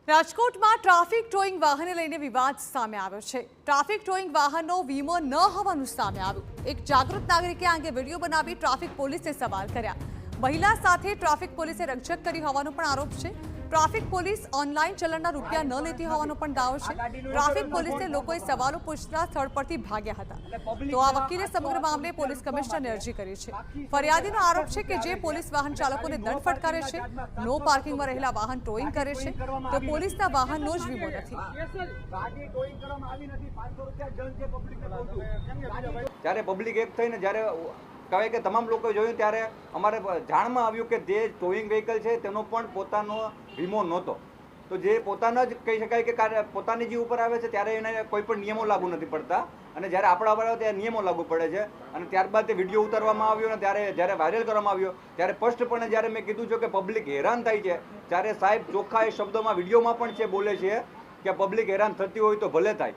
રાજકોટમાં traffic towing વાહનને લઈને વિવાદ સામે આવ્યો છે। ટ્રાફિક ટોઈંગ વાહનનો વીમો ન હોવાનું સામે આવ્યું। એક જાગૃત નાગરિકે આ અંગે વિડીયો બનાવી ટ્રાફિક પોલીસને સવાલ કર્યા। મહિલા સાથે ટ્રાફિક પોલીસે રકઝક કરી હોવાનો પણ આરોપ છે। ટ્રાફિક પોલીસ ઓનલાઈન ચલણના રૂપિયા ન લેતી હોવાનો પણ દાવો છે। ટ્રાફિક પોલીસે લોકોએ સવાલો પૂછતા સ્થળ પરથી ભાગ્યા હતા। તો આ વકીલે સમગ્ર મામલે પોલીસ કમિશનરને અરજી કરી છે। ફરિયાદીનો આરોપ છે કે જે પોલીસ વાહન ચાલકોને દંડ ફટકારે છે, નો પાર્કિંગમાં રહેલા વાહન ટોઈંગ કરે છે, તો પોલીસના વાહનનો જ વીમો નથી। જ્યારે પબ્લિક એક થઈને જ્યારે કહેવાય કે તમામ લોકો જોયું ત્યારે અમારે જાણમાં આવ્યું કે જે ટોઈંગ વ્હીકલ છે તેનો પણ પોતાનો વીમો નહોતો। તો જે પોતાના જ કહી શકાય કે પોતાની જે ઉપર આવે છે ત્યારે એને કોઈ પણ નિયમો લાગુ નથી પડતા, અને જ્યારે આપણા પર આવે ત્યારે નિયમો લાગુ પડે છે। અને ત્યારબાદ તે વિડીયો ઉતારવામાં આવ્યો અને જ્યારે વાયરલ કરવામાં આવ્યો ત્યારે સ્પષ્ટપણે જ્યારે મેં કીધું છે કે પબ્લિક હેરાન થાય છે, ત્યારે સાહેબ ચોખ્ખા એ શબ્દોમાં વિડીયોમાં પણ છે બોલે છે કે પબ્લિક હેરાન થતી હોય તો ભલે થાય।